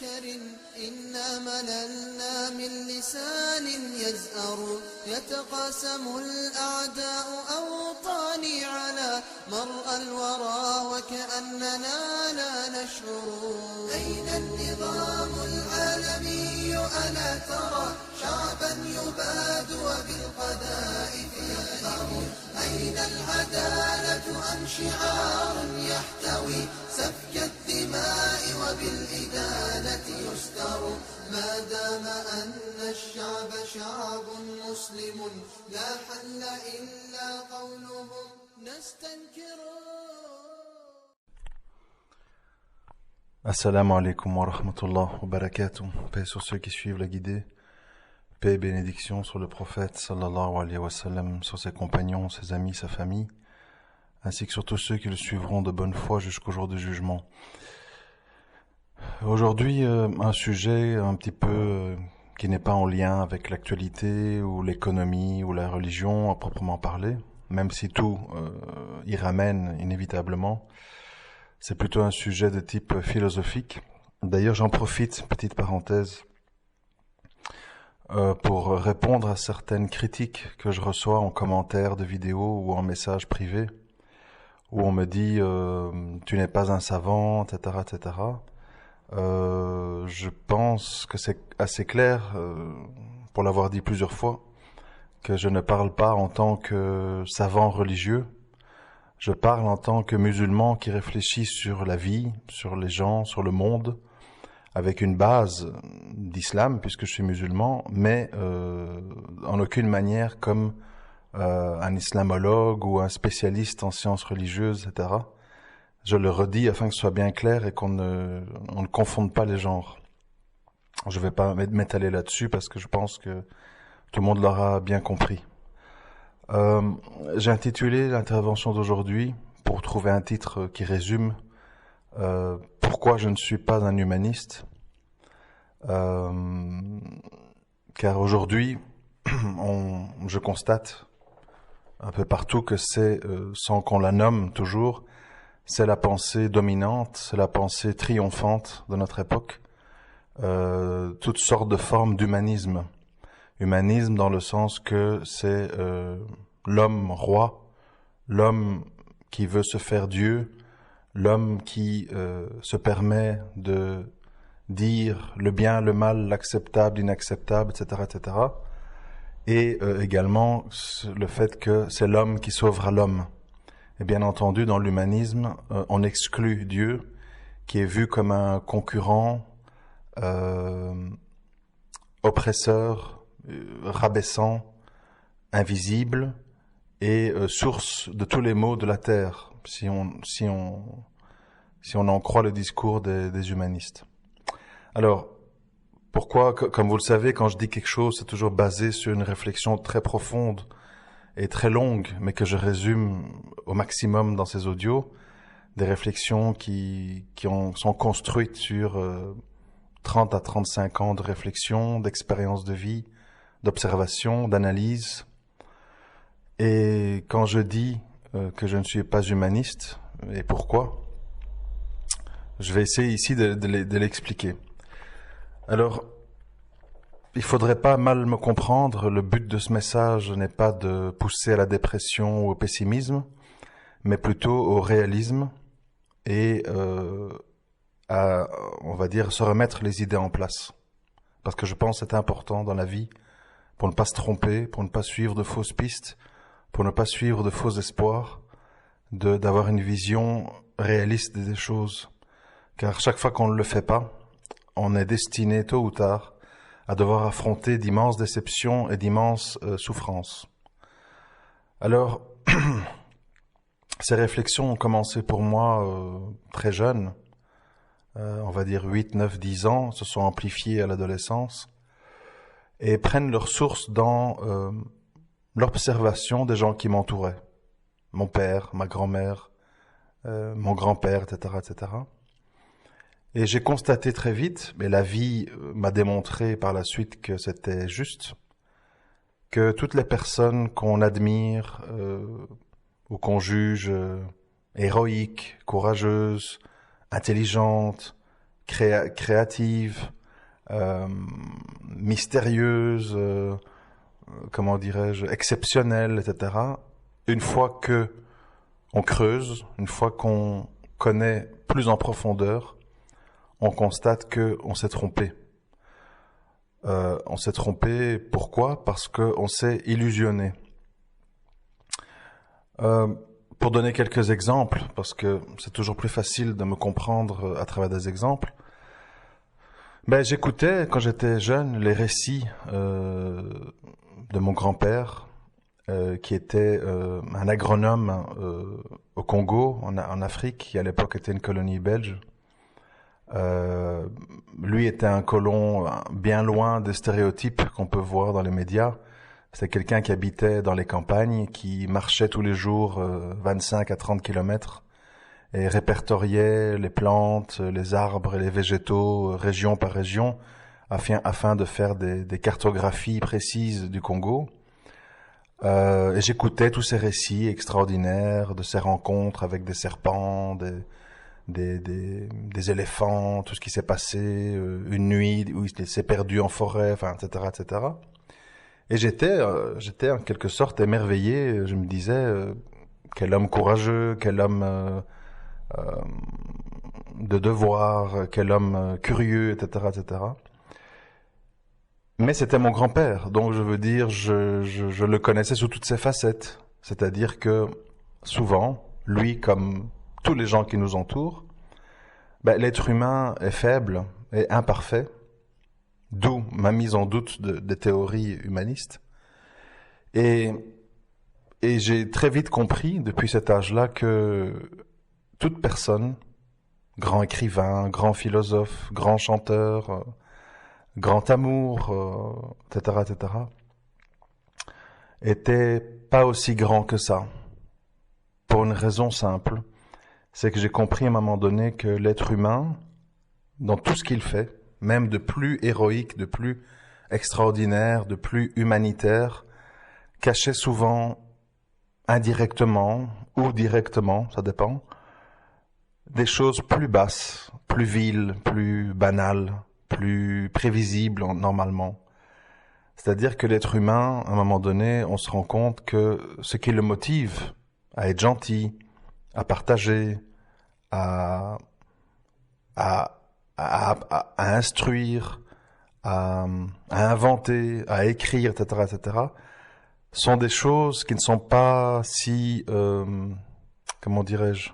شكر إنا مللنا من لسان يزأر يتقاسم الأعداء أوطاني على مرأى الورى وكأننا لا نشعر. أين النظام العالمي ألا ترى شعبا يباد وبالقذائف يقهر. أين العدالة أم شعار يحتوي سفك الدماء وبالإدانة يستر. ما دام أن الشعب شعب مسلم لا حل إلا قولهم نستنكر. Assalamu alaikum wa rahmatullah wa barakatuh. Paix sur ceux qui suivent la guidée. Paix et bénédiction sur le prophète sallallahu alayhi wa sallam, sur ses compagnons, ses amis, sa famille, ainsi que sur tous ceux qui le suivront de bonne foi jusqu'au jour du jugement. Aujourd'hui, un sujet un petit peu qui n'est pas en lien avec l'actualité ou l'économie ou la religion à proprement parler, même si tout y ramène inévitablement. C'est plutôt un sujet de type philosophique. D'ailleurs, j'en profite, petite parenthèse, pour répondre à certaines critiques que je reçois en commentaire de vidéos ou en messages privés, où on me dit « tu n'es pas un savant », etc., etc. Je pense que c'est assez clair, pour l'avoir dit plusieurs fois, que je ne parle pas en tant que savant religieux. Je parle en tant que musulman qui réfléchit sur la vie, sur les gens, sur le monde, avec une base d'islam, puisque je suis musulman, mais en aucune manière comme un islamologue ou un spécialiste en sciences religieuses, etc. Je le redis afin que ce soit bien clair et qu'on ne confonde pas les genres. Je ne vais pas m'étaler là-dessus parce que je pense que tout le monde l'aura bien compris. J'ai intitulé l'intervention d'aujourd'hui, pour trouver un titre qui résume pourquoi je ne suis pas un humaniste. Car aujourd'hui, je constate un peu partout que c'est, sans qu'on la nomme toujours, c'est la pensée dominante, c'est la pensée triomphante de notre époque, toutes sortes de formes d'humanisme. Humanisme dans le sens que c'est l'homme roi, l'homme qui veut se faire Dieu, l'homme qui se permet de dire le bien, le mal, l'acceptable, l'inacceptable, etc., etc. Et également le fait que c'est l'homme qui sauvera l'homme. Et bien entendu, dans l'humanisme, on exclut Dieu, qui est vu comme un concurrent, oppresseur, rabaissant, invisible et source de tous les maux de la terre, si on en croit le discours des humanistes. Alors, pourquoi, comme vous le savez, quand je dis quelque chose, c'est toujours basé sur une réflexion très profonde et très longue, mais que je résume au maximum dans ces audios, des réflexions qui sont construites sur 30 à 35 ans de réflexion, d'expérience de vie, d'observation, d'analyse. Et quand je dis que je ne suis pas humaniste, et pourquoi, je vais essayer ici de l'expliquer. Alors, il faudrait pas mal me comprendre, le but de ce message n'est pas de pousser à la dépression ou au pessimisme, mais plutôt au réalisme et à, on va dire, se remettre les idées en place. Parce que je pense que c'est important dans la vie, pour ne pas se tromper, pour ne pas suivre de fausses pistes, pour ne pas suivre de faux espoirs, d'avoir une vision réaliste des choses. Car chaque fois qu'on ne le fait pas, on est destiné tôt ou tard à devoir affronter d'immenses déceptions et d'immenses souffrances. Alors, ces réflexions ont commencé pour moi très jeune, on va dire 8, 9, 10 ans, se sont amplifiées à l'adolescence et prennent leur source dans l'observation des gens qui m'entouraient. Mon père, ma grand-mère, mon grand-père, etc., etc. Et j'ai constaté très vite, mais la vie m'a démontré par la suite que c'était juste, que toutes les personnes qu'on admire ou qu'on juge héroïques, courageuses, intelligentes, créative, mystérieuse, comment dirais-je, exceptionnelle, etc. Une fois que on creuse, une fois qu'on connaît plus en profondeur, on constate que on s'est trompé. On s'est trompé, pourquoi? Parce qu'on s'est illusionné. Pour donner quelques exemples, parce que c'est toujours plus facile de me comprendre à travers des exemples, j'écoutais, quand j'étais jeune, les récits de mon grand-père, qui était un agronome au Congo, en Afrique, qui à l'époque était une colonie belge. Lui était un colon bien loin des stéréotypes qu'on peut voir dans les médias. C'était quelqu'un qui habitait dans les campagnes, qui marchait tous les jours 25 à 30 kilomètres et répertoriait les plantes, les arbres et les végétaux région par région afin de faire des cartographies précises du Congo. Et j'écoutais tous ces récits extraordinaires de ces rencontres avec des serpents, des éléphants, tout ce qui s'est passé, une nuit où il s'est perdu en forêt, enfin, etc., etc. Et j'étais en quelque sorte émerveillé. Je me disais, quel homme courageux, quel homme de devoir, quel homme curieux, etc., etc. Mais c'était mon grand-père, donc je veux dire, je le connaissais sous toutes ses facettes. C'est-à-dire que souvent, lui, comme tous les gens qui nous entourent, l'être humain est faible et imparfait, d'où ma mise en doute des théories humanistes. Et j'ai très vite compris, depuis cet âge-là, que toute personne, grand écrivain, grand philosophe, grand chanteur, grand amour, etc., etc., était pas aussi grand que ça. Pour une raison simple, c'est que j'ai compris à un moment donné que l'être humain, dans tout ce qu'il fait, même de plus héroïque, de plus extraordinaire, de plus humanitaire, cachait souvent indirectement ou directement, ça dépend, des choses plus basses, plus viles, plus banales, plus prévisibles normalement. C'est-à-dire que l'être humain, à un moment donné, on se rend compte que ce qui le motive à être gentil, à partager, à instruire, à inventer, à écrire, etc., etc., sont des choses qui ne sont pas si, comment dirais-je,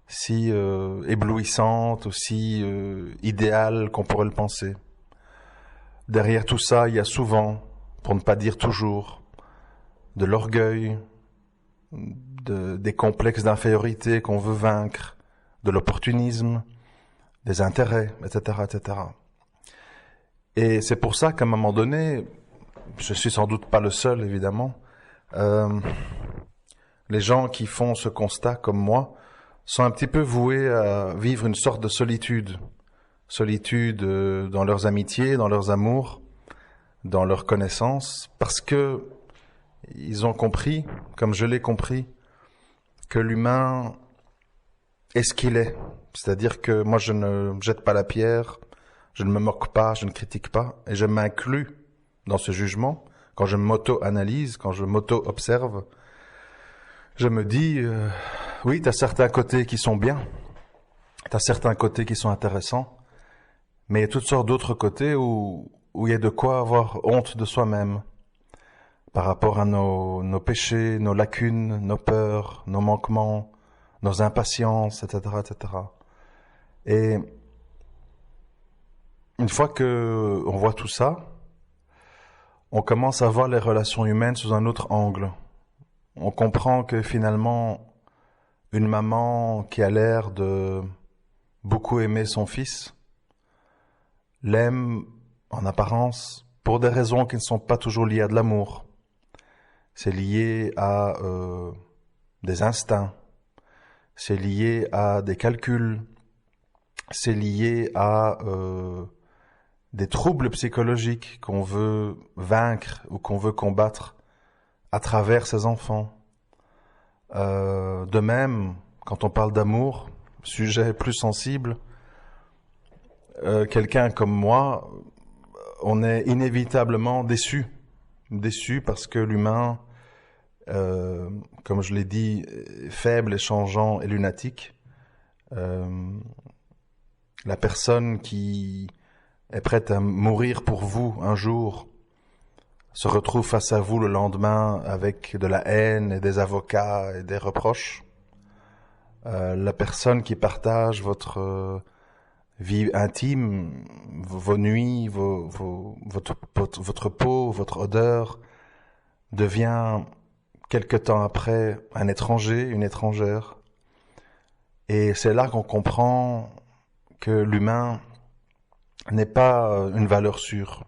si éblouissantes ou si idéales qu'on pourrait le penser. Derrière tout ça, il y a souvent, pour ne pas dire toujours, de l'orgueil, des complexes d'infériorité qu'on veut vaincre, de l'opportunisme, des intérêts, etc., etc. Et c'est pour ça qu'à un moment donné, je suis sans doute pas le seul, évidemment, les gens qui font ce constat comme moi sont un petit peu voués à vivre une sorte de solitude. Solitude dans leurs amitiés, dans leurs amours, dans leurs connaissances, parce que ils ont compris, comme je l'ai compris, que l'humain est ce qu'il est. C'est-à-dire que moi, je ne jette pas la pierre, je ne me moque pas, je ne critique pas, et je m'inclus dans ce jugement. Quand je m'auto-analyse, quand je m'auto-observe, je me dis, oui, t'as certains côtés qui sont bien, t'as certains côtés qui sont intéressants, mais il y a toutes sortes d'autres côtés où il y a de quoi avoir honte de soi-même par rapport à nos péchés, nos lacunes, nos peurs, nos manquements, nos impatiences, etc., etc. Et une fois que on voit tout ça, on commence à voir les relations humaines sous un autre angle. On comprend que finalement, une maman qui a l'air de beaucoup aimer son fils, l'aime en apparence pour des raisons qui ne sont pas toujours liées à de l'amour. C'est lié à des instincts, c'est lié à des calculs, c'est lié à des troubles psychologiques qu'on veut vaincre ou qu'on veut combattre à travers ses enfants. De même, quand on parle d'amour, sujet plus sensible, quelqu'un comme moi, on est inévitablement déçu. Déçu parce que l'humain, comme je l'ai dit, est faible et changeant et lunatique. La personne qui est prête à mourir pour vous un jour se retrouve face à vous le lendemain avec de la haine et des avocats et des reproches. La personne qui partage votre vie intime, vos nuits, votre peau, votre odeur, devient quelque temps après un étranger, une étrangère. Et c'est là qu'on comprend que l'humain n'est pas une valeur sûre.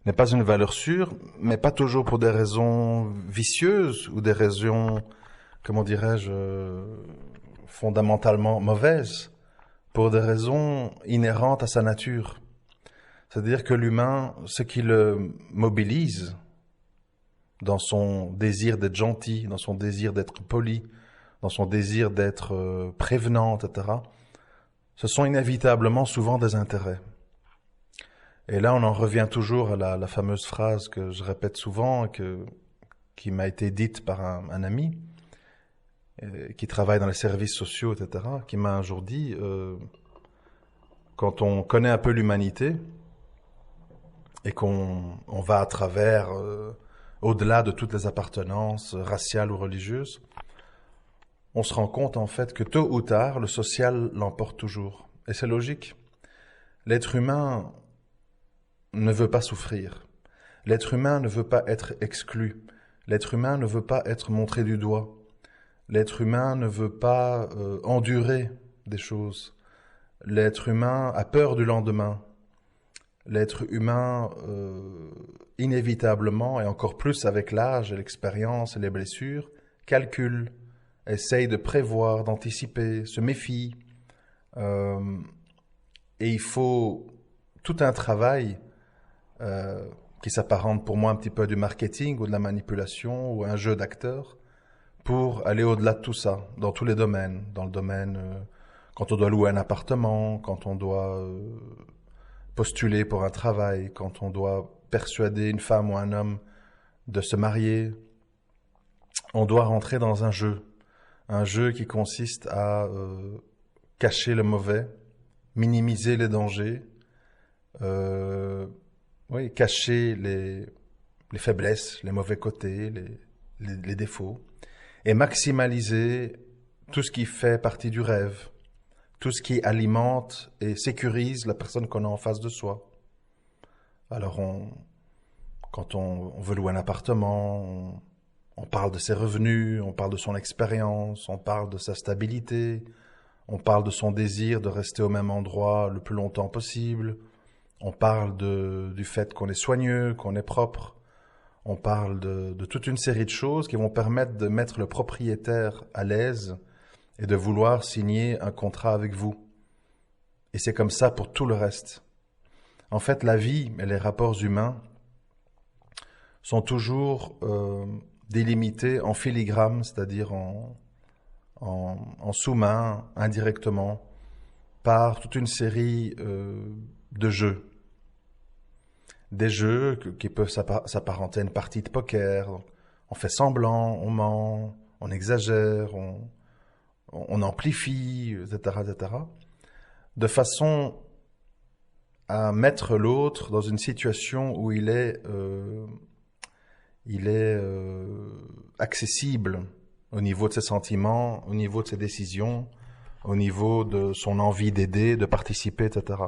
N'est pas une valeur sûre, mais pas toujours pour des raisons vicieuses ou des raisons, comment dirais-je, fondamentalement mauvaises, pour des raisons inhérentes à sa nature. C'est-à-dire que l'humain, ce qui le mobilise dans son désir d'être gentil, dans son désir d'être poli, dans son désir d'être prévenant, etc., ce sont inévitablement souvent des intérêts. Et là, on en revient toujours à la fameuse phrase que je répète souvent, qui m'a été dite par un ami qui travaille dans les services sociaux, etc., qui m'a un jour dit, quand on connaît un peu l'humanité et qu'on va à travers, au-delà de toutes les appartenances raciales ou religieuses, on se rend compte en fait que tôt ou tard, le social l'emporte toujours. Et c'est logique. L'être humain ne veut pas souffrir. L'être humain ne veut pas être exclu. L'être humain ne veut pas être montré du doigt. L'être humain ne veut pas endurer des choses. L'être humain a peur du lendemain. L'être humain, inévitablement, et encore plus avec l'âge et l'expérience et les blessures, calcule, essaye de prévoir, d'anticiper, se méfie. Et il faut tout un travail qui s'apparente pour moi un petit peu du marketing ou de la manipulation ou un jeu d'acteurs pour aller au-delà de tout ça, dans tous les domaines. Dans le domaine, quand on doit louer un appartement, quand on doit postuler pour un travail, quand on doit persuader une femme ou un homme de se marier, on doit rentrer dans un jeu qui consiste à cacher le mauvais, minimiser les dangers, cacher les faiblesses, les mauvais côtés, les défauts, et maximaliser tout ce qui fait partie du rêve, tout ce qui alimente et sécurise la personne qu'on a en face de soi. Alors, quand on veut louer un appartement, on parle de ses revenus, on parle de son expérience, on parle de sa stabilité, on parle de son désir de rester au même endroit le plus longtemps possible, on parle du fait qu'on est soigneux, qu'on est propre, on parle de toute une série de choses qui vont permettre de mettre le propriétaire à l'aise et de vouloir signer un contrat avec vous. Et c'est comme ça pour tout le reste. En fait, la vie et les rapports humains sont toujours délimités en filigrane, c'est-à-dire en sous-main, indirectement, par toute une série de jeux. Des jeux qui peuvent s'apparenter à une partie de poker. On fait semblant, on ment, on exagère, on amplifie, etc., etc., de façon à mettre l'autre dans une situation où il est accessible au niveau de ses sentiments, au niveau de ses décisions, au niveau de son envie d'aider, de participer, etc.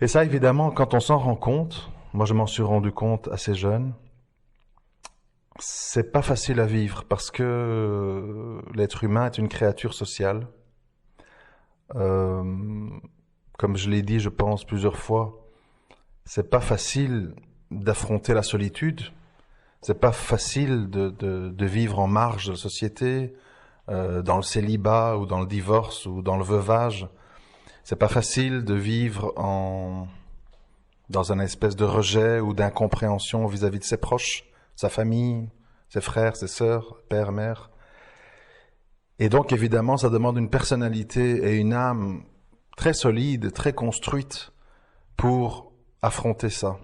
Et ça, évidemment, quand on s'en rend compte, moi je m'en suis rendu compte assez jeune, c'est pas facile à vivre parce que l'être humain est une créature sociale. Comme je l'ai dit, je pense plusieurs fois, c'est pas facile d'affronter la solitude, c'est pas facile de vivre en marge de la société, dans le célibat ou dans le divorce ou dans le veuvage. C'est pas facile de vivre dans un espèce de rejet ou d'incompréhension vis-à-vis de ses proches, sa famille, ses frères, ses sœurs, père, mère. Et donc, évidemment, ça demande une personnalité et une âme très solide, très construite pour affronter ça.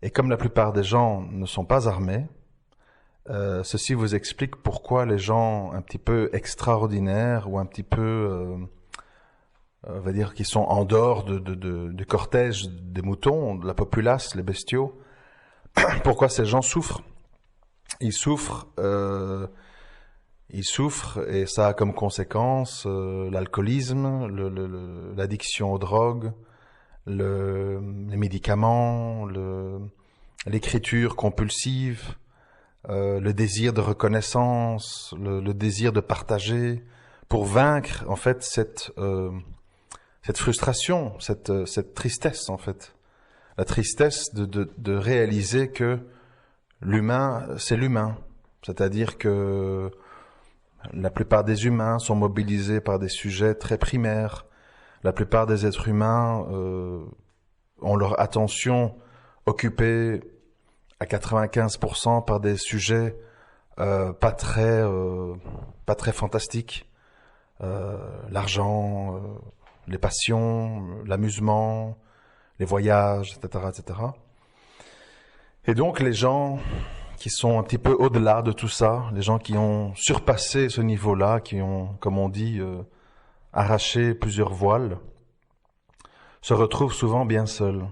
Et comme la plupart des gens ne sont pas armés, ceci vous explique pourquoi les gens un petit peu extraordinaires ou un petit peu, on va dire, qui sont en dehors du cortège des moutons, de la populace, les bestiaux, pourquoi ces gens souffrent. Ils souffrent et ça a comme conséquence l'alcoolisme, l'addiction aux drogues, les médicaments, l'écriture compulsive, le désir de reconnaissance, le désir de partager, pour vaincre en fait cette frustration, cette tristesse en fait, la tristesse de réaliser que l'humain, c'est l'humain, c'est-à-dire que la plupart des humains sont mobilisés par des sujets très primaires. La plupart des êtres humains ont leur attention occupée à 95% par des sujets pas très fantastiques. L'argent, les passions, l'amusement, les voyages, etc., etc. Et donc les gens qui sont un petit peu au-delà de tout ça, les gens qui ont surpassé ce niveau-là, qui ont, comme on dit, arraché plusieurs voiles, se retrouvent souvent bien seuls.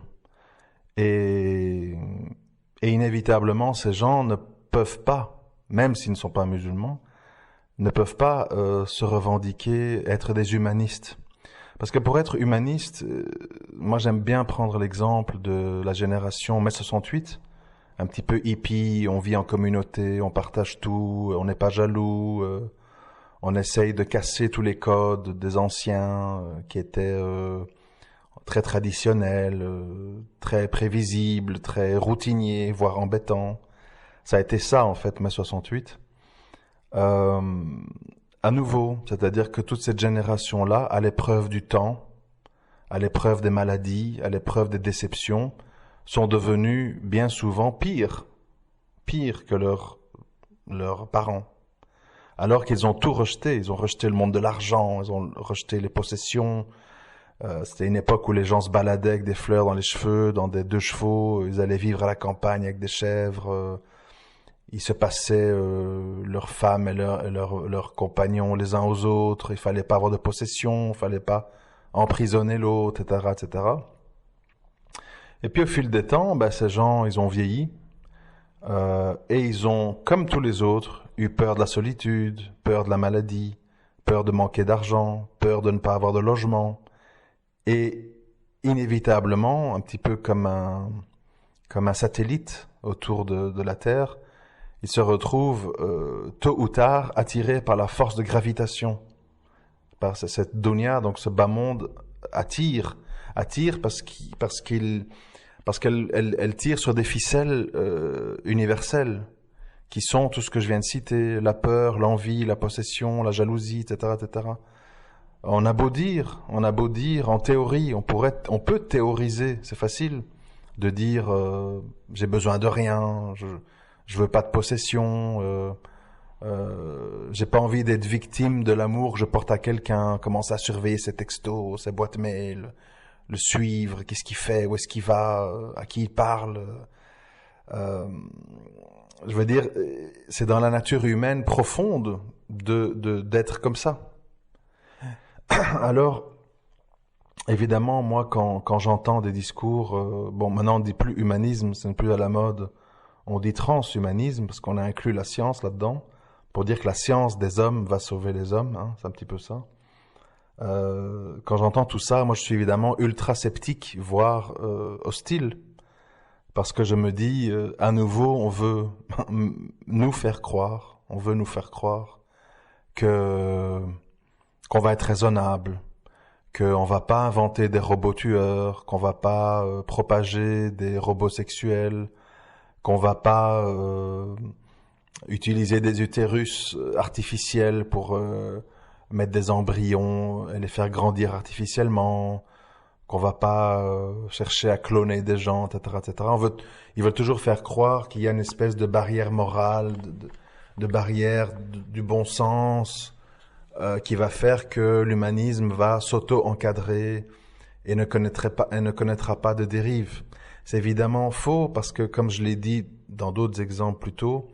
Et inévitablement, ces gens ne peuvent pas, même s'ils ne sont pas musulmans, ne peuvent pas se revendiquer être des humanistes. Parce que pour être humaniste, moi j'aime bien prendre l'exemple de la génération mai 68, un petit peu hippie, on vit en communauté, on partage tout, on n'est pas jaloux, on essaye de casser tous les codes des anciens qui étaient très traditionnels, très prévisibles, très routiniers, voire embêtants. Ça a été ça en fait mai 68. À nouveau, c'est-à-dire que toute cette génération-là, à l'épreuve du temps, à l'épreuve des maladies, à l'épreuve des déceptions, sont devenus bien souvent pires que leurs parents. Alors qu'ils ont tout rejeté, ils ont rejeté le monde de l'argent, ils ont rejeté les possessions. C'était une époque où les gens se baladaient avec des fleurs dans les cheveux, dans des 2 chevaux, ils allaient vivre à la campagne avec des chèvres. Ils se passaient leurs femmes et leurs compagnons les uns aux autres. Il fallait pas avoir de possession, il fallait pas emprisonner l'autre, etc., etc. Et puis au fil des temps, ces gens, ils ont vieilli et ils ont, comme tous les autres, eu peur de la solitude, peur de la maladie, peur de manquer d'argent, peur de ne pas avoir de logement. Et inévitablement, un petit peu comme un satellite autour de la Terre, ils se retrouvent tôt ou tard attirés par la force de gravitation. Par cette dunya, donc ce bas monde attire parce qu'elle tire sur des ficelles universelles qui sont tout ce que je viens de citer, la peur, l'envie, la possession, la jalousie, etc., etc. On a beau dire en théorie, on peut théoriser, c'est facile de dire j'ai besoin de rien, je veux pas de possession, j'ai pas envie d'être victime de l'amour que je porte à quelqu'un, commencer à surveiller ses textos, ses boîtes mail, le suivre, qu'est-ce qu'il fait, où est-ce qu'il va, à qui il parle. Je veux dire, c'est dans la nature humaine profonde d'être comme ça. Alors, évidemment, moi, quand j'entends des discours, maintenant on dit plus humanisme, ce n'est plus à la mode, on dit transhumanisme parce qu'on a inclus la science là-dedans pour dire que la science des hommes va sauver les hommes, hein, c'est un petit peu ça. Quand j'entends tout ça, moi je suis évidemment ultra sceptique, voire hostile, parce que je me dis, à nouveau, on veut nous faire croire qu'on va être raisonnable, qu'on va pas inventer des robots tueurs, qu'on va pas propager des robots sexuels, qu'on va pas utiliser des utérus artificiels pour mettre des embryons et les faire grandir artificiellement, qu'on va pas chercher à cloner des gens, etc., etc. Ils veulent toujours faire croire qu'il y a une espèce de barrière morale, de barrière du bon sens, qui va faire que l'humanisme va s'auto-encadrer et ne connaîtra pas de dérive. C'est évidemment faux parce que, comme je l'ai dit dans d'autres exemples plus tôt,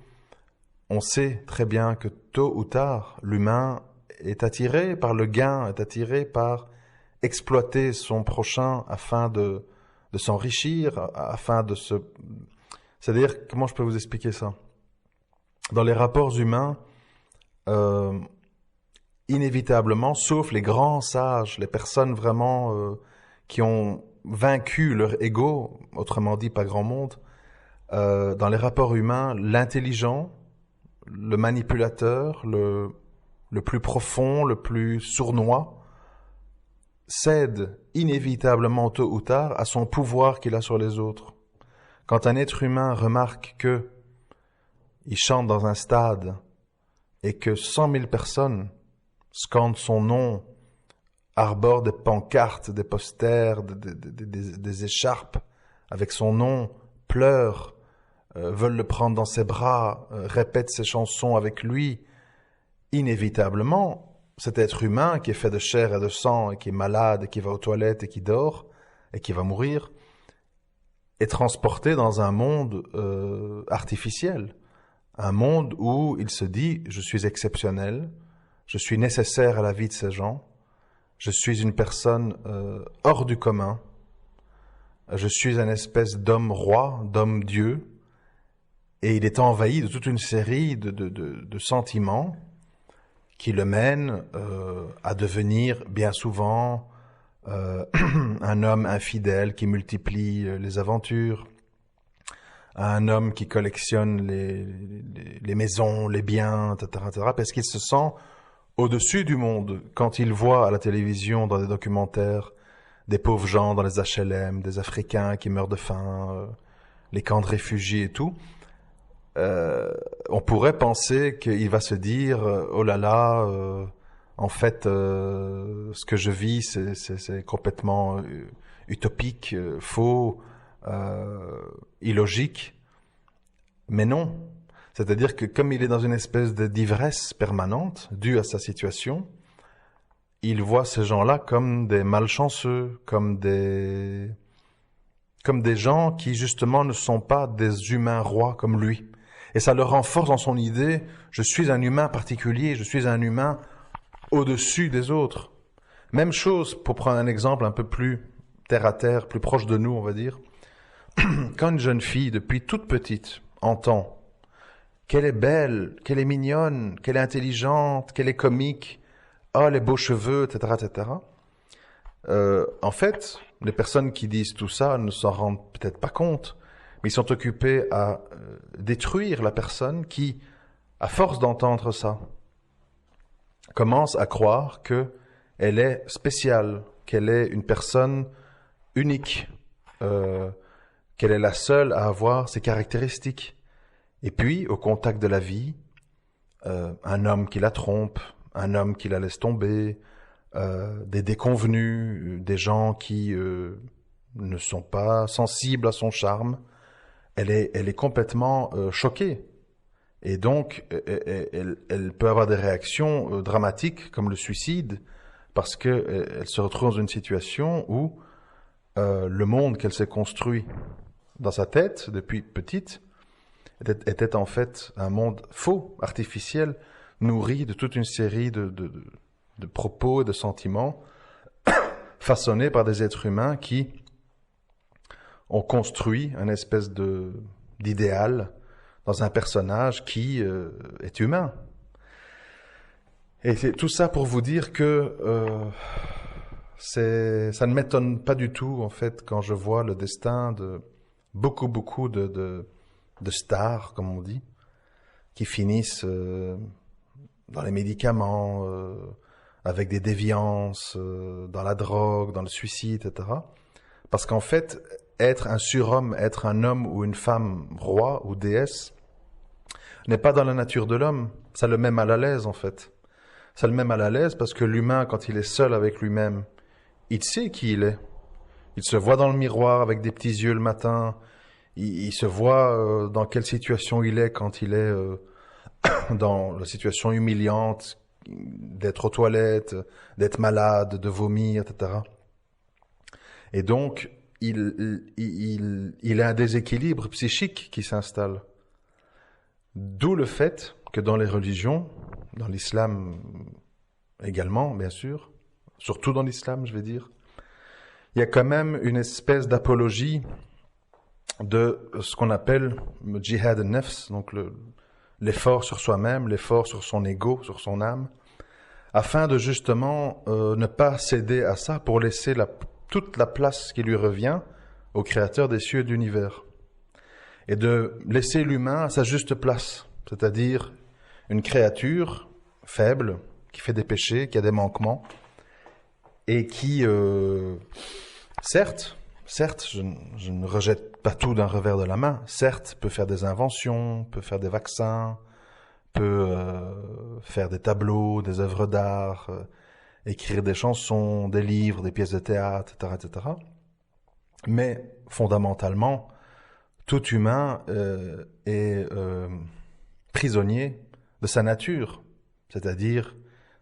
on sait très bien que tôt ou tard, l'humain est attiré par le gain, est attiré par exploiter son prochain afin de s'enrichir, afin de se... C'est-à-dire, comment je peux vous expliquer ça? Dans les rapports humains, inévitablement, sauf les grands sages, les personnes vraiment qui ont vaincu leur ego, autrement dit pas grand monde, dans les rapports humains, l'intelligent, le manipulateur, le plus profond, le plus sournois, cède inévitablement tôt ou tard à son pouvoir qu'il a sur les autres. Quand un être humain remarque que il chante dans un stade et que 100 000 personnes scandent son nom, arborent des pancartes, des posters, des écharpes avec son nom, pleurent, veulent le prendre dans ses bras, répètent ses chansons avec lui, inévitablement, cet être humain qui est fait de chair et de sang et qui est malade et qui va aux toilettes et qui dort et qui va mourir, est transporté dans un monde artificiel. Un monde où il se dit « je suis exceptionnel, je suis nécessaire à la vie de ces gens, je suis une personne hors du commun, je suis une espèce d'homme roi, d'homme Dieu ». Et il est envahi de toute une série de sentiments qui le mènent à devenir bien souvent un homme infidèle qui multiplie les aventures, un homme qui collectionne les maisons, les biens, etc., etc., parce qu'il se sent au-dessus du monde. Quand il voit à la télévision, dans des documentaires, des pauvres gens dans les HLM, des Africains qui meurent de faim, les camps de réfugiés et tout, on pourrait penser qu'il va se dire oh là là, en fait, ce que je vis, c'est complètement utopique, faux, illogique. Mais non. C'est-à-dire que comme il est dans une espèce d'ivresse permanente, due à sa situation, il voit ces gens-là comme des malchanceux, comme des gens qui justement ne sont pas des humains rois comme lui. Et ça le renforce dans son idée, je suis un humain particulier, je suis un humain au-dessus des autres. Même chose, pour prendre un exemple un peu plus terre à terre, plus proche de nous, on va dire. Quand une jeune fille, depuis toute petite, entend qu'elle est belle, qu'elle est mignonne, qu'elle est intelligente, qu'elle est comique, oh les beaux cheveux, etc., etc. En fait, les personnes qui disent tout ça ne s'en rendent peut-être pas compte, mais ils sont occupés à détruire la personne qui, à force d'entendre ça, commence à croire que elle est spéciale, qu'elle est une personne unique, qu'elle est la seule à avoir ces caractéristiques. Et puis, au contact de la vie, un homme qui la trompe, un homme qui la laisse tomber, des déconvenus, des gens qui ne sont pas sensibles à son charme, elle est complètement choquée. Et donc, elle peut avoir des réactions dramatiques, comme le suicide, parce qu'elle se retrouve dans une situation où le monde qu'elle s'est construit dans sa tête depuis petite était en fait un monde faux, artificiel, nourri de toute une série de propos et de sentiments façonnés par des êtres humains qui ont construit une espèce d'idéal dans un personnage qui est humain. Et c'est tout ça pour vous dire que ça ne m'étonne pas du tout, en fait, quand je vois le destin de beaucoup de stars, comme on dit, qui finissent dans les médicaments, avec des déviances, dans la drogue, dans le suicide, etc. Parce qu'en fait, être un surhomme, être un homme ou une femme roi ou déesse, n'est pas dans la nature de l'homme. Ça le met mal à l'aise, en fait. Ça le met mal à l'aise parce que l'humain, quand il est seul avec lui-même, il sait qui il est. Il se voit dans le miroir avec des petits yeux le matin. Il se voit dans quelle situation il est quand il est dans la situation humiliante d'être aux toilettes, d'être malade, de vomir, etc. Et donc, il y a un déséquilibre psychique qui s'installe. D'où le fait que dans les religions, dans l'islam également, bien sûr, surtout dans l'islam, je vais dire, il y a quand même une espèce d'apologie de ce qu'on appelle le jihad al-nafs, donc l'effort sur soi-même, l'effort sur son ego, sur son âme, afin de justement ne pas céder à ça pour laisser toute la place qui lui revient au Créateur des cieux et de l'univers. Et de laisser l'humain à sa juste place, c'est-à-dire une créature faible, qui fait des péchés, qui a des manquements, et qui, certes, je ne rejette pas tout d'un revers de la main, certes, peut faire des inventions, peut faire des vaccins, peut faire des tableaux, des œuvres d'art, écrire des chansons, des livres, des pièces de théâtre, etc., etc. Mais, fondamentalement, tout humain est prisonnier de sa nature, c'est-à-dire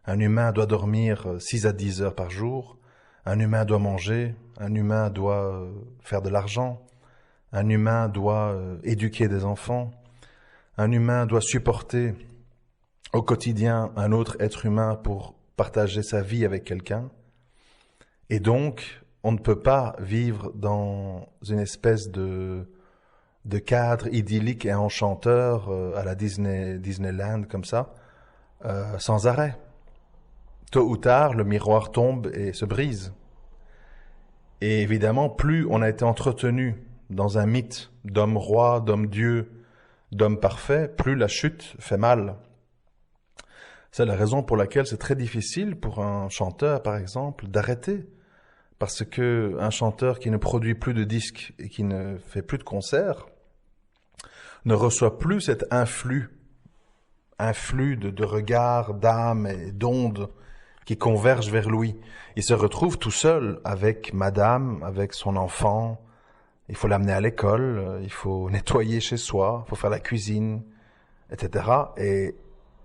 un humain doit dormir 6 à 10 heures par jour, un humain doit manger, un humain doit faire de l'argent, un humain doit éduquer des enfants, un humain doit supporter au quotidien un autre être humain pour partager sa vie avec quelqu'un. Et donc, on ne peut pas vivre dans une espèce de cadre idyllique et enchanteur à la Disneyland comme ça, sans arrêt. Tôt ou tard, le miroir tombe et se brise. Et évidemment, plus on a été entretenu dans un mythe d'homme roi, d'homme dieu, d'homme parfait, plus la chute fait mal. C'est la raison pour laquelle c'est très difficile pour un chanteur, par exemple, d'arrêter. Parce que un chanteur qui ne produit plus de disques et qui ne fait plus de concerts ne reçoit plus cet influx de regards, d'âmes et d'ondes qui convergent vers lui. Il se retrouve tout seul avec madame, avec son enfant. Il faut l'amener à l'école, il faut nettoyer chez soi, il faut faire la cuisine, etc.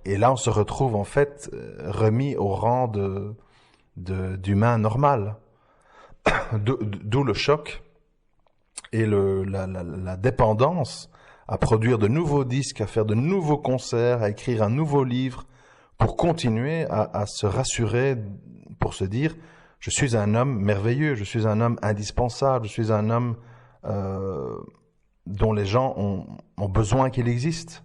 Et là, on se retrouve en fait remis au rang d'humain normal. D'où le choc et la dépendance à produire de nouveaux disques, à faire de nouveaux concerts, à écrire un nouveau livre pour continuer à se rassurer, pour se dire « je suis un homme merveilleux, je suis un homme indispensable, je suis un homme dont les gens ont besoin qu'il existe ».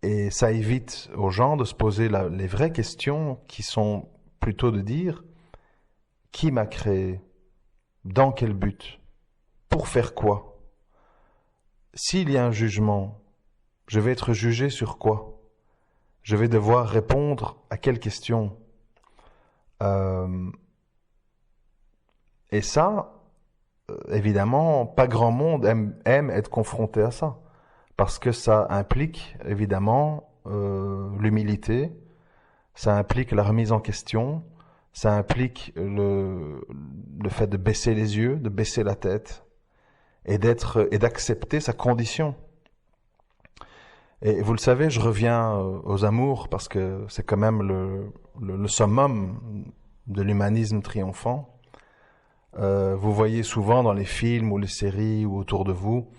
Et ça évite aux gens de se poser les vraies questions qui sont plutôt de dire « qui m'a créé ? Dans quel but ? Pour faire quoi ? S'il y a un jugement, je vais être jugé sur quoi ? Je vais devoir répondre à quelle question ? Et ça, évidemment, pas grand monde aime être confronté à ça. Parce que ça implique, évidemment, l'humilité, ça implique la remise en question, ça implique le fait de baisser les yeux, de baisser la tête, et d'accepter sa condition. Et vous le savez, je reviens aux amours parce que c'est quand même le summum de l'humanisme triomphant. Vous voyez souvent dans les films ou les séries ou autour de vous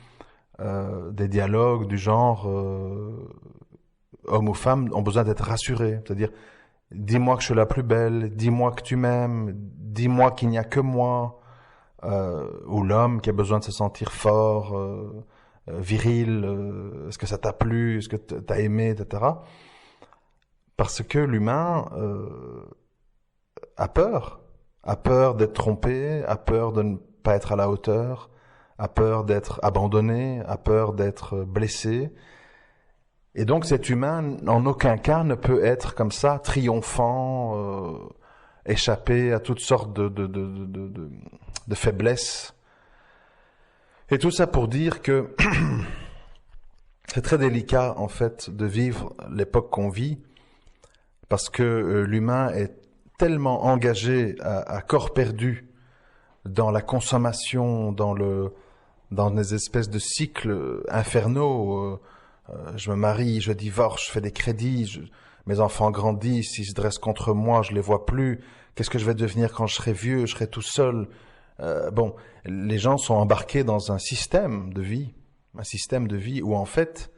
des dialogues du genre homme ou femme ont besoin d'être rassurés, c'est-à-dire dis-moi que je suis la plus belle, dis-moi que tu m'aimes, dis-moi qu'il n'y a que moi, ou l'homme qui a besoin de se sentir fort, viril, est-ce que ça t'a plu, est-ce que t'as aimé, etc. Parce que l'humain a peur d'être trompé, a peur de ne pas être à la hauteur, a peur d'être abandonné, a peur d'être blessé. Et donc cet humain, en aucun cas, ne peut être comme ça, triomphant, échappé à toutes sortes de faiblesses. Et tout ça pour dire que c'est très délicat, en fait, de vivre l'époque qu'on vit, parce que l'humain est tellement engagé à corps perdu dans la consommation, dans des espèces de cycles infernaux. Je me marie, je divorce, je fais des crédits, Mes enfants grandissent, ils se dressent contre moi, je les vois plus. Qu'est-ce que je vais devenir quand je serai vieux? Je serai tout seul. Bon, les gens sont embarqués dans un système de vie où en fait,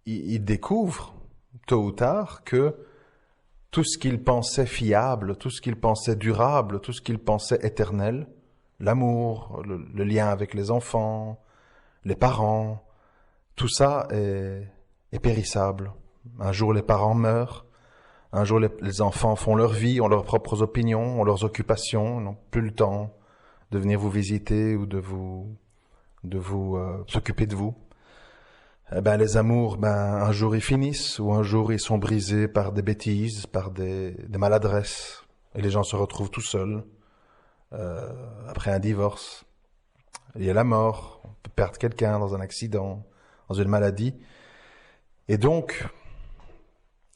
ils découvrent tôt ou tard que tout ce qu'ils pensaient fiable, tout ce qu'ils pensaient durable, tout ce qu'ils pensaient éternel, l'amour, le lien avec les enfants, les parents, tout ça est périssable. Un jour les parents meurent, un jour les enfants font leur vie, ont leurs propres opinions, ont leurs occupations, n'ont plus le temps de venir vous visiter ou de s'occuper de vous. Eh ben, les amours, un jour ils finissent, ou un jour ils sont brisés par des bêtises, par des maladresses, et les gens se retrouvent tout seuls, après un divorce. Il y a la mort, on peut perdre quelqu'un dans un accident, dans une maladie. Et donc,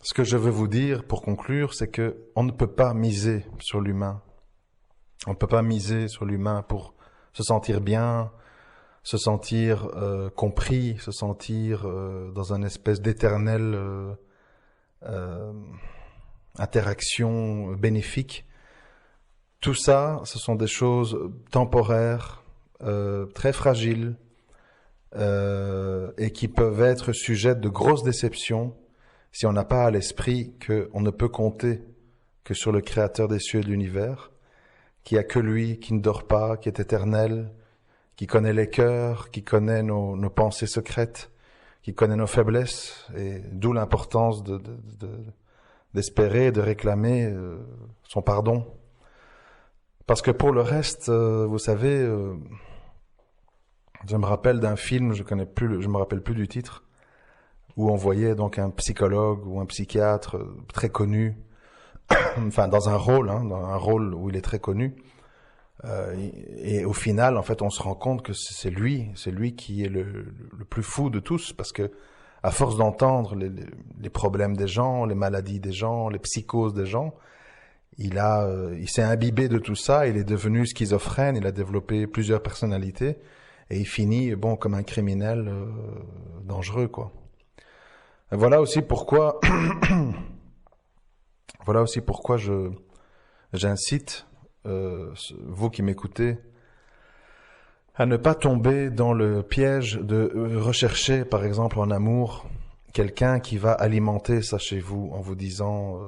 ce que je veux vous dire pour conclure, c'est que on ne peut pas miser sur l'humain. On ne peut pas miser sur l'humain pour se sentir bien, se sentir compris, se sentir dans une espèce d'éternelle interaction bénéfique. Tout ça, ce sont des choses temporaires, très fragiles, et qui peuvent être sujettes de grosses déceptions si on n'a pas à l'esprit qu'on ne peut compter que sur le Créateur des cieux et de l'univers, qu'il n'y a que lui qui ne dort pas, qui est éternel, qui connaît les cœurs, qui connaît nos pensées secrètes, qui connaît nos faiblesses, et d'où l'importance d'espérer et de réclamer son pardon. Parce que pour le reste, vous savez, je me rappelle d'un film, je me rappelle plus du titre, où on voyait donc un psychologue ou un psychiatre très connu, enfin dans un rôle où il est très connu, et au final, en fait, on se rend compte que c'est lui qui est le plus fou de tous, parce que à force d'entendre les problèmes des gens, les maladies des gens, les psychoses des gens, il s'est imbibé de tout ça, il est devenu schizophrène, il a développé plusieurs personnalités, et il finit, comme un criminel dangereux, quoi. Et voilà aussi pourquoi j'incite vous qui m'écoutez à ne pas tomber dans le piège de rechercher, par exemple en amour, quelqu'un qui va alimenter ça chez vous en vous disant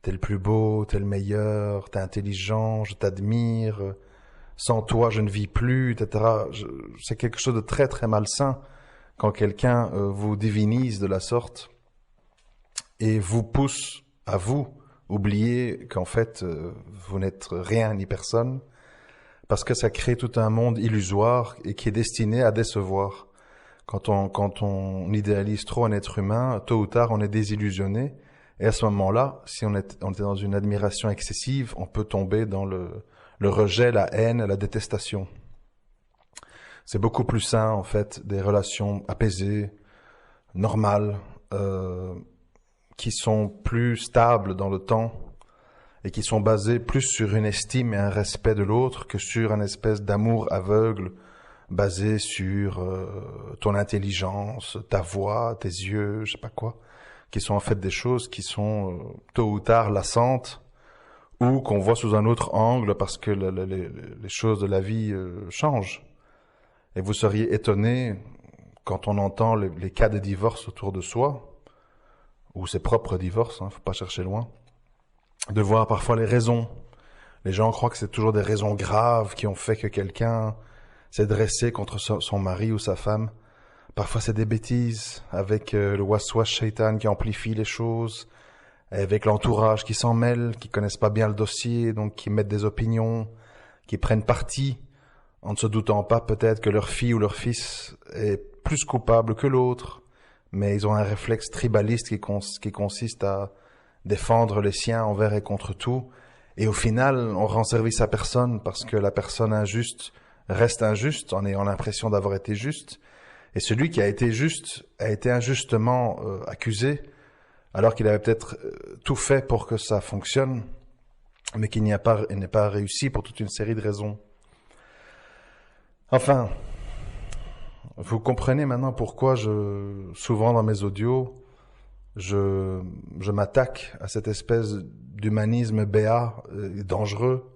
t'es le plus beau, t'es le meilleur, t'es intelligent, je t'admire, sans toi je ne vis plus, etc. C'est quelque chose de très très malsain quand quelqu'un vous divinise de la sorte et vous pousse à vous oublier qu'en fait vous n'êtes rien ni personne, parce que ça crée tout un monde illusoire et qui est destiné à décevoir. Quand on idéalise trop un être humain, tôt ou tard on est désillusionné, et à ce moment-là, si on est dans une admiration excessive, on peut tomber dans le rejet, la haine, la détestation. C'est beaucoup plus sain, en fait, des relations apaisées, normales, qui sont plus stables dans le temps et qui sont basées plus sur une estime et un respect de l'autre que sur une espèce d'amour aveugle basé sur ton intelligence, ta voix, tes yeux, je sais pas quoi, qui sont en fait des choses qui sont tôt ou tard lassantes ou qu'on voit sous un autre angle parce que les choses de la vie changent. Et vous seriez étonné quand on entend les cas de divorce autour de soi, ou ses propres divorces, faut pas chercher loin, de voir parfois les raisons. Les gens croient que c'est toujours des raisons graves qui ont fait que quelqu'un s'est dressé contre son mari ou sa femme. Parfois c'est des bêtises, avec le waswas shaitan qui amplifie les choses, avec l'entourage qui s'en mêle, qui connaissent pas bien le dossier, donc qui mettent des opinions, qui prennent parti, en ne se doutant pas peut-être que leur fille ou leur fils est plus coupable que l'autre, mais ils ont un réflexe tribaliste qui consiste à défendre les siens envers et contre tout, et au final on rend service à personne parce que la personne injuste reste injuste en ayant l'impression d'avoir été juste, et celui qui a été juste a été injustement accusé, alors qu'il avait peut-être tout fait pour que ça fonctionne, mais qu'il n'est pas réussi pour toute une série de raisons. Enfin, vous comprenez maintenant pourquoi souvent dans mes audios, je m'attaque à cette espèce d'humanisme béat et dangereux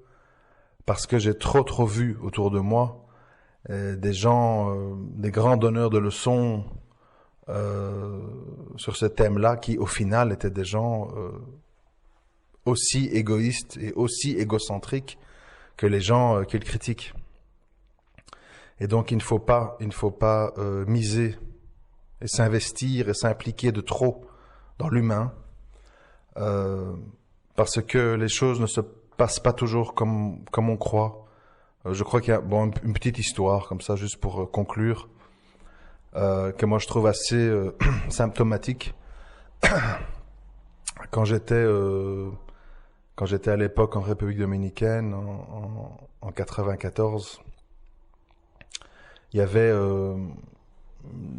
parce que j'ai trop vu autour de moi des gens, des grands donneurs de leçons sur ce thème-là qui au final étaient des gens aussi égoïstes et aussi égocentriques que les gens qu'ils critiquent. Et donc il ne faut pas miser et s'investir et s'impliquer de trop dans l'humain parce que les choses ne se passent pas toujours comme on croit. Je crois qu'il y a une petite histoire comme ça juste pour conclure que moi je trouve assez symptomatique. Quand j'étais à l'époque en République dominicaine en 94, il y avait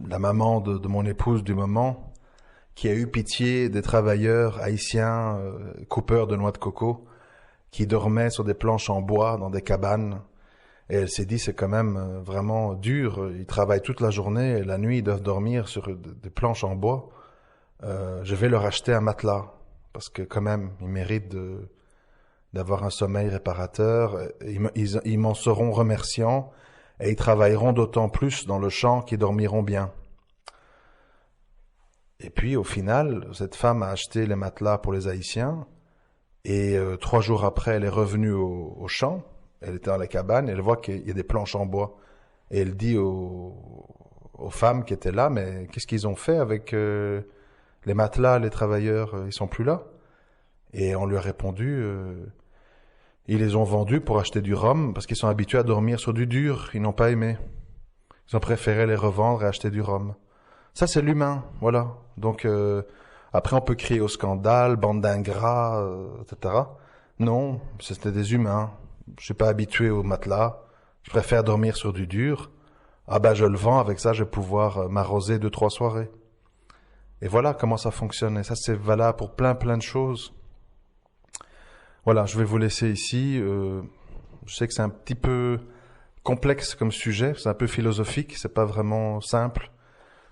la maman de mon épouse du moment qui a eu pitié des travailleurs haïtiens coupeurs de noix de coco qui dormaient sur des planches en bois dans des cabanes. Et elle s'est dit, c'est quand même vraiment dur. Ils travaillent toute la journée et la nuit, ils doivent dormir sur des planches en bois. Je vais leur acheter un matelas parce que quand même, ils méritent d'avoir un sommeil réparateur. Ils m'en seront remerciants et ils travailleront d'autant plus dans le champ qu'ils dormiront bien. Et puis, au final, cette femme a acheté les matelas pour les Haïtiens et 3 jours après, elle est revenue au champ. Elle était dans la cabane et elle voit qu'il y a des planches en bois. Et elle dit aux femmes qui étaient là, mais qu'est-ce qu'ils ont fait avec les matelas, les travailleurs, ils sont plus là? Et on lui a répondu, ils les ont vendus pour acheter du rhum parce qu'ils sont habitués à dormir sur du dur, ils n'ont pas aimé. Ils ont préféré les revendre et acheter du rhum. Ça, c'est l'humain, voilà. Donc, après, on peut crier au scandale, bande d'ingrats, etc. Non, c'était des humains. Je suis pas habitué au matelas. Je préfère dormir sur du dur. Ah ben, je le vends. Avec ça, je vais pouvoir m'arroser 2-3 soirées. Et voilà comment ça fonctionne. Et ça, c'est valable pour plein de choses. Voilà, je vais vous laisser ici. Je sais que c'est un petit peu complexe comme sujet. C'est un peu philosophique. C'est pas vraiment simple.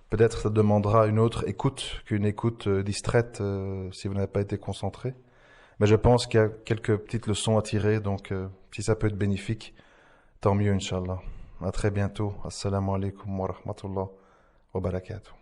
Peut-être ça demandera une autre écoute qu'une écoute distraite si vous n'avez pas été concentré. Mais je pense qu'il y a quelques petites leçons à tirer, donc si ça peut être bénéfique, tant mieux, Inch'Allah. À très bientôt. Assalamu alaikum wa rahmatullah wa barakatuh.